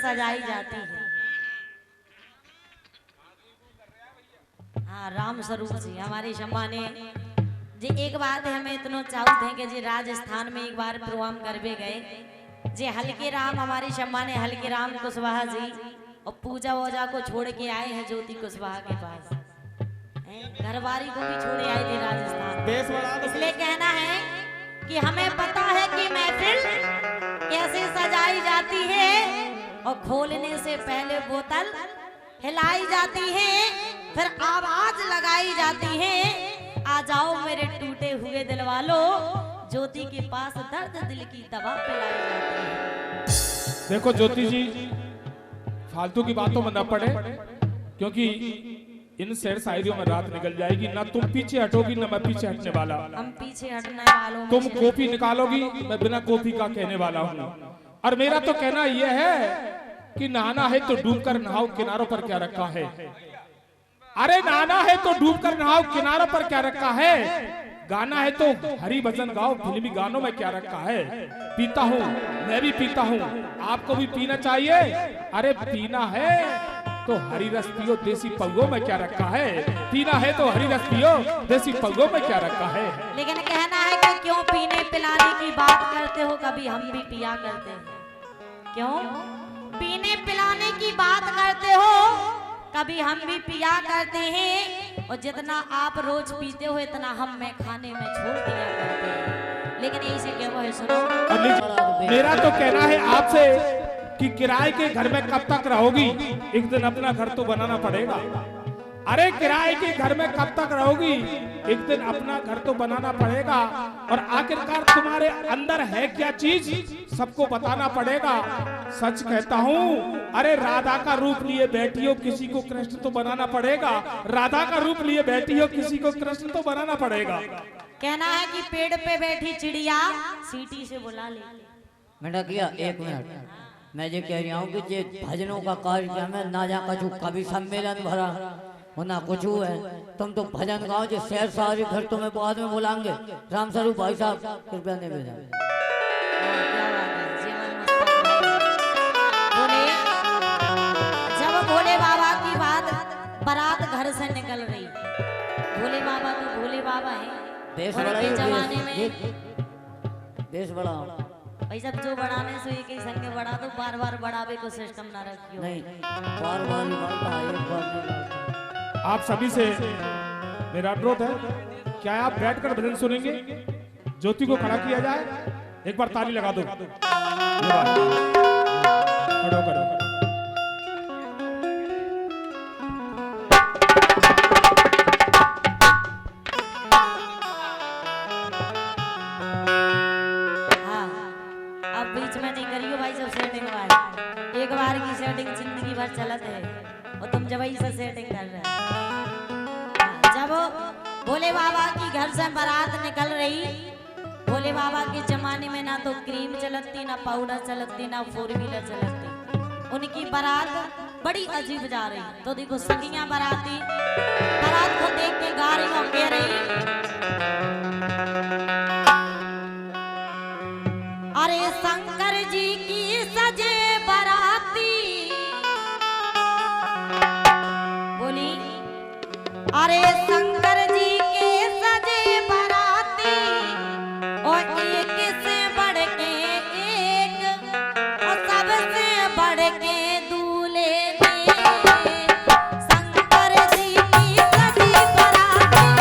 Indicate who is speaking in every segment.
Speaker 1: सजाई जाती है। हाँ, राम स्वरूप जी हमारी शम्मा ने जी एक बात है, हमें इतना चाहत है कि जी राजस्थान में एक बार प्रोग्राम करवे गए जी हल्के राम, हमारी शम्मा ने हल्के राम कुशवाहा जी और पूजा वूजा को छोड़ के आए हैं ज्योति कुशवाहा के पास, घरवारी को भी छोड़े आए थे राजस्थान। इसलिए कहना है कि हमें पता है कि महफिल कैसे सजाई जाती है और खोलने से पहले बोतल हिलाई जाती है, फिर आवाज लगाई जाती है, आ जाओ मेरे टूटे हुए दिल वालों, ज्योति के पास दर्द दिल की दवा पिलाई जाती है।
Speaker 2: देखो ज्योति जी, फालतू की बातों में न पड़े, क्योंकि इन शेर शायरियों में रात निकल जाएगी। ना तुम पीछे हटोगी ना मैं पीछे हटने वाला।
Speaker 1: हम पीछे हटने वालों,
Speaker 2: तुम कॉपी निकालोगी, मैं बिना कॉपी का कहने वाला हूँ। और मेरा तो कहना यह है कि नहाना है तो डूब कर नहाओ, किनारों पर क्या रखा है। अरे नहाना है तो डूब कर नहाओ, किनारों पर क्या रखा है। गाना है तो हरी भजन गाओ, फिल्मी गानों में क्या रखा है। पीता हूँ, मैं भी पीता हूँ, आपको भी पीना चाहिए। अरे पीना है तो हरी रस पियो, देसी पगों में क्या रखा है। पीना है तो हरी रस पियो, देसी पगों में क्या रखा है।
Speaker 1: लेकिन कहना है कि क्यों पीने पिलाने की बात करते हो, कभी हम भी पिया करते हैं। क्यों पीने पिलाने की बात करते हो, कभी हम भी पिया करते हैं। और जितना आप रोज पीते हो इतना हम में खाने में छोड़ दिया करते हैं। लेकिन यही से क्या वो है, सुनो
Speaker 2: मेरा तो कहना है आपसे कि किराए के घर में कब तक रहोगी, एक दिन अपना घर तो बनाना पड़ेगा। अरे किराए के घर में कब तक रहोगी, एक दिन अपना घर तो बनाना पड़ेगा। और आखिरकार तुम्हारे अंदर है क्या चीज, सबको बताना पड़ेगा। सच कहता हूँ, अरे राधा का रूप लिए बैठी हो, किसी को कृष्ण तो बनाना पड़ेगा। राधा का रूप लिए बैठी हो, किसी को कृष्ण तो बनाना पड़ेगा।
Speaker 1: कहना है कि पेड़ पे बैठी चिड़िया सीटी से बुला ले।
Speaker 3: बेटा किया एक मिनट, मैं ये कह रहा हूँ कि ये भजनों का कार्यक्रम है, ना जा कछु कभी सम्मेलन भरा हो ना कुछ है। तुम तो भजन गाओ, जो शेर सारी घर तुम्हें बाद में बुलाएंगे। राम स्वरूप भाई साहब कृपया नहीं भेजा।
Speaker 1: जब भोले बाबा की बात बारात घर से निकल रही, भोले बाबा तो भोले बाबा है।
Speaker 3: देश
Speaker 1: और
Speaker 3: बड़ा
Speaker 1: के
Speaker 3: ही
Speaker 1: जमाने में
Speaker 3: देश बड़ा
Speaker 1: भाई सब जो बढ़ाने से एक ही संग बढ़ा दो, बार बार बढ़ावे को सिस्टम ना रखियो।
Speaker 3: नहीं, बार बार ही बढ़ता है, एक बार नहीं।
Speaker 2: आप सभी से मेरा अनुरोध है, क्या आप बैठकर भजन सुनेंगे। ज्योति को खड़ा किया जाए, एक बार ताली लगा दो। खड़ो करो।
Speaker 1: बीच में नहीं करियो भाई, सब सेटिंग वाली एक बार की सेटिंग जिंदगी भर चलत है और तुम जब ही से सेटिंग कर रहे हो। जब भोले बाबा की घर से बारात निकल रही, भोले बाबा के जमाने में ना तो क्रीम चलती, ना पाउडर चलती, ना 4 व्हीलर चलती। उनकी बारात बड़ी अजीब जा रही। तो देखो सखियां बाराती बारात को देख के गा रही और कह रही, अरे शंकर जी की सजे बराती, बोली अरे शंकर जी के सजे बराती, और एक से बढ़ के एक और सबसे बढ़ के दूल्हे ने शंकर जी की सजी बराती।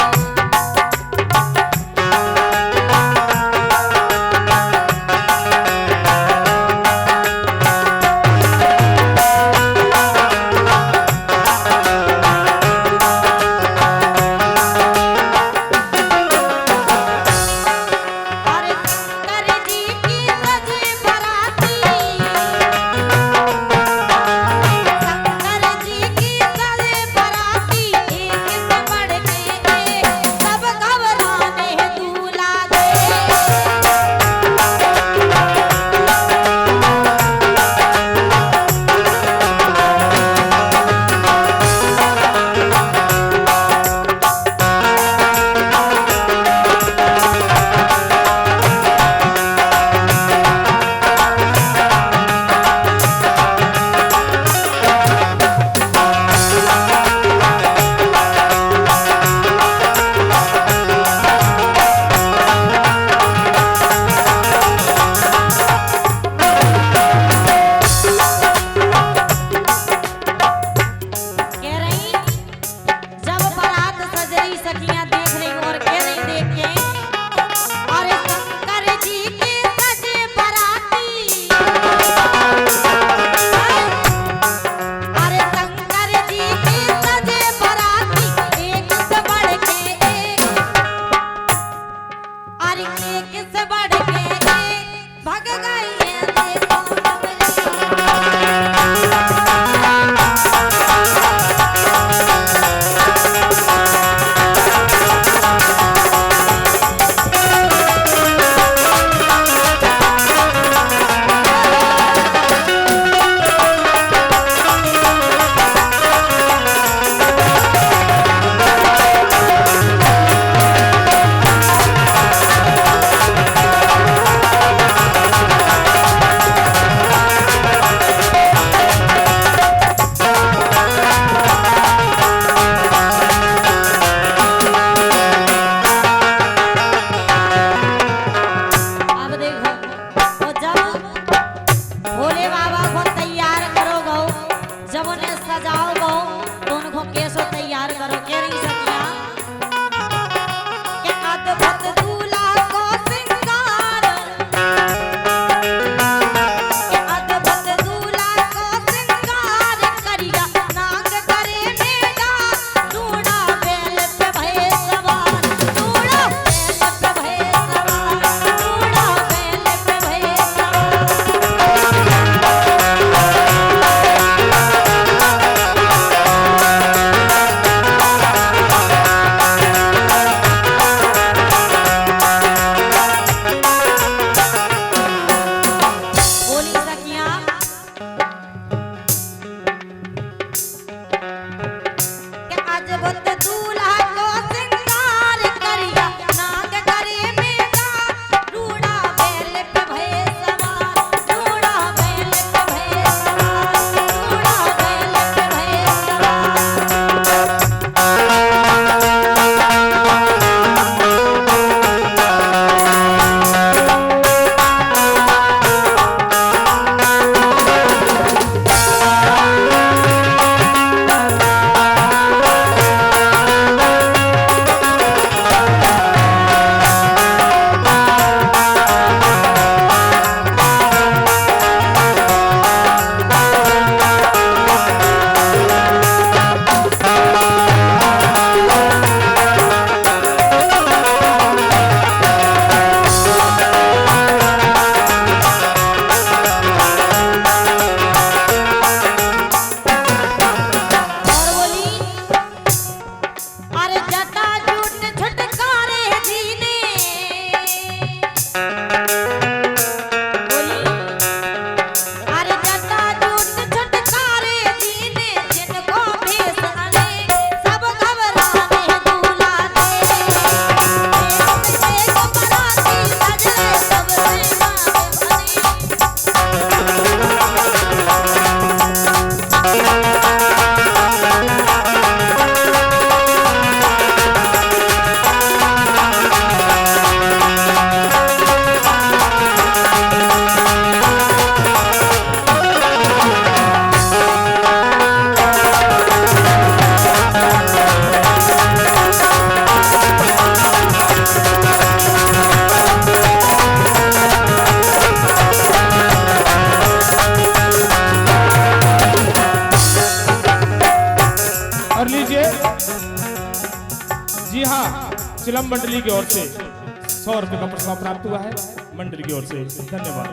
Speaker 2: चिलम मंडली की ओर से 100 रुपए का पुरस्कार प्राप्त हुआ है मंडली की ओर से, धन्यवाद।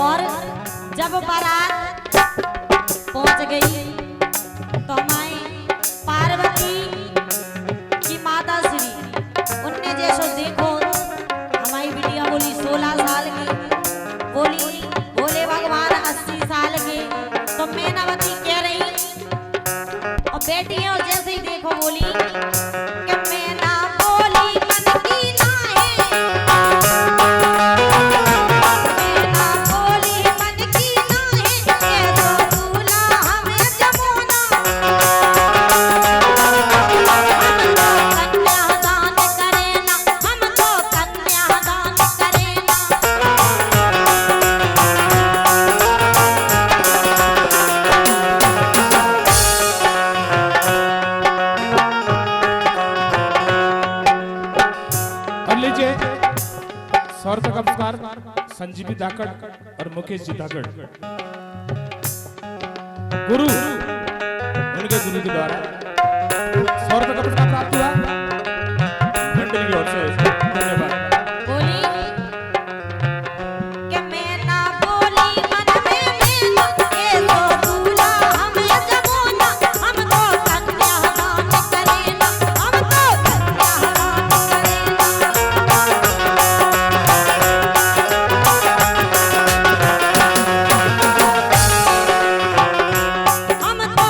Speaker 1: और जब बारात पहुंच गई तो हमारी पार्वती की माता श्री उनने जैसो देखो हमारी बिटिया बोली 16 साल की, बोली बोले भगवान 80 साल के, तो मैनावती कह रही और बेटी है और जैसे ही देखो बोली कि मैना बोली मन की ना है, मैना बोली मन की ना है, ये तो दूल्हा हमें जमाना, कन्यादान करेना, हम तो कन्यादान करेना।
Speaker 2: और लीजिए 100 रुपए का पुरस्कार संजीवी धाकड़ और मुकेश जी धाकड़, गुरु उनके गुरु के द्वारा 100 रुपए का पुरस्कार प्राप्त हुआ मंडली की ओर से, धन्यवाद।
Speaker 1: बोली कि मैना बोली मन में मैना, ये तो दूल्हा हमें जमाना, हम तो कन्यादान करेना, हम तो कन्यादान करेना, हम तो कन्यादान करेना, हम तो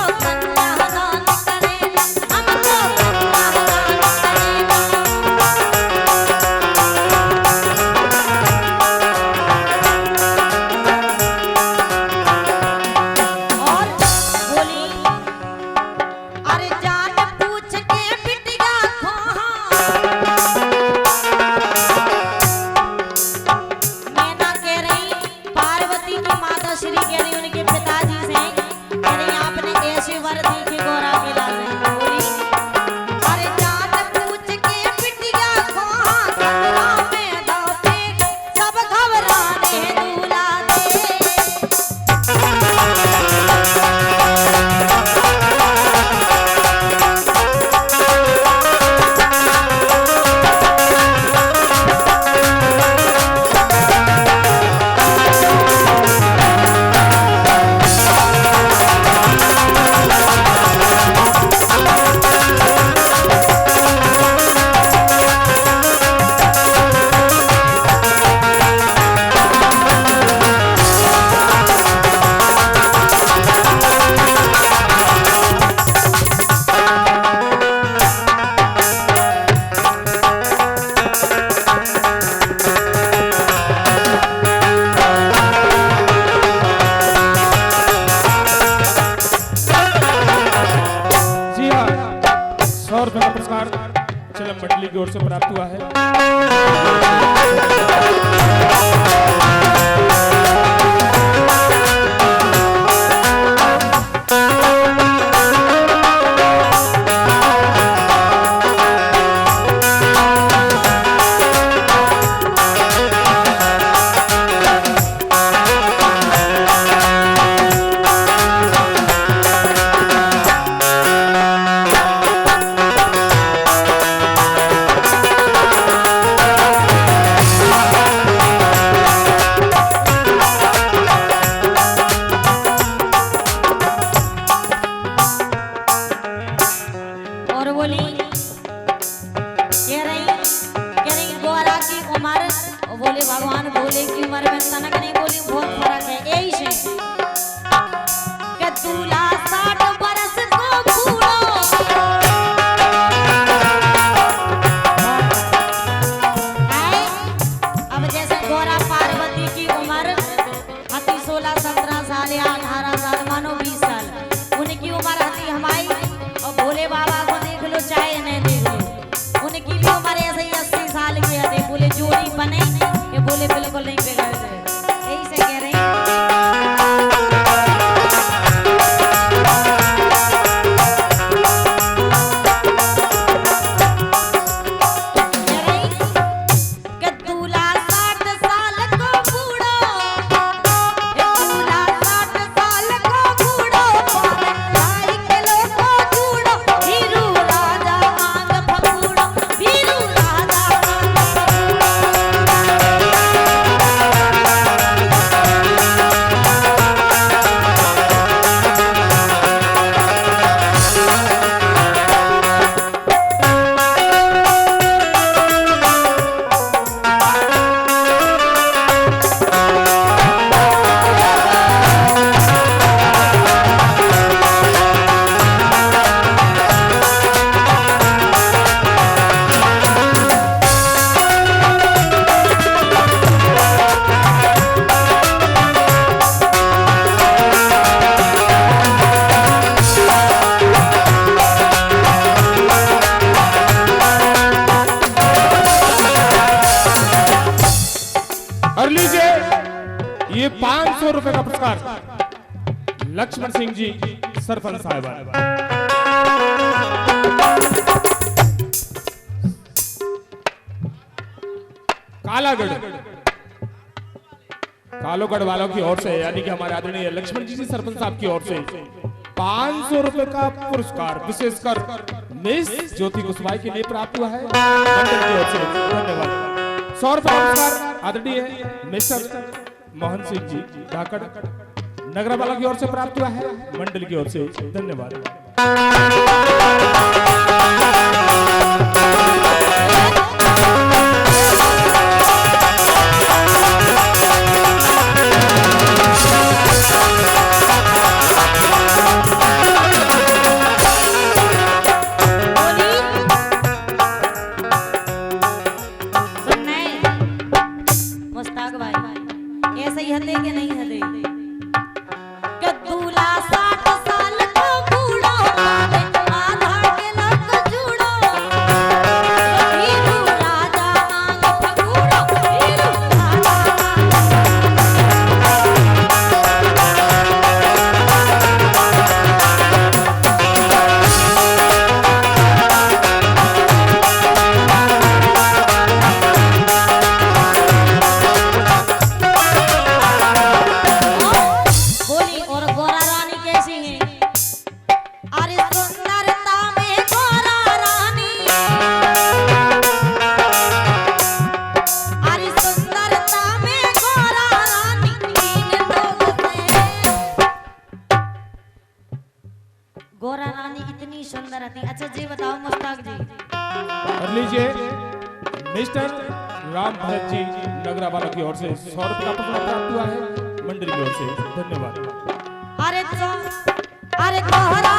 Speaker 2: मंडली की ओर से प्राप्त हुआ है।
Speaker 1: भगवान भोले की उम्र में तनक नहीं बोली, बहुत फर्क है। यही से कि दूल्हा 60 बरस को बूढ़ो, अब जैसे गौरा पार्वती की उम्र 16, 17 साल या 18 साल, मानो 20 साल उनकी उम्र आती हमारी। और भोले बाबा को देख लो चाहे नहीं देख लो, उनकी भी उम्र ऐसे ही 80 साल की है। बोले जोड़ी बने ये बोले बिल्कुल नहीं बिगड़ गए, यही से कह रहे हैं। राजा
Speaker 2: पुरस्कार लक्ष्मण सिंह जी सरपंच साहिबान। कालागढ़ कालोगढ़ वालों की ओर से यानी कि हमारे आदरणीय लक्ष्मण जी सरपंच साहब की ओर से 500 रुपए का पुरस्कार विशेषकर मिस ज्योति कुशवाहा के लिए प्राप्त हुआ है मंडल की ओर से। धन्यवाद। 100 रुपए का पुरस्कार आदरणीय मिस्टर मोहन सिंह जी धाकड़ नगरवाला की ओर से प्राप्त हुआ है मंडल की ओर से। धन्यवाद।
Speaker 1: मुस्ताक भाई ऐसे ही हदे के नहीं हदे कि दूल्हा 60 साल को बूढ़ा आधा के लग जुड़ो हीरू राजा मांग फगूड़ो हीरू राजा गोरा रानी इतनी सुंदर थी। अच्छा जी बताओ मुस्ताक जी।
Speaker 2: कर लीजिए मिस्टर राम भरत जी नगरावाला की ओर से 100 रुपए का पुरस्कार प्राप्त हुआ है मंडल की ओर से। धन्यवाद।
Speaker 1: अरे गोरा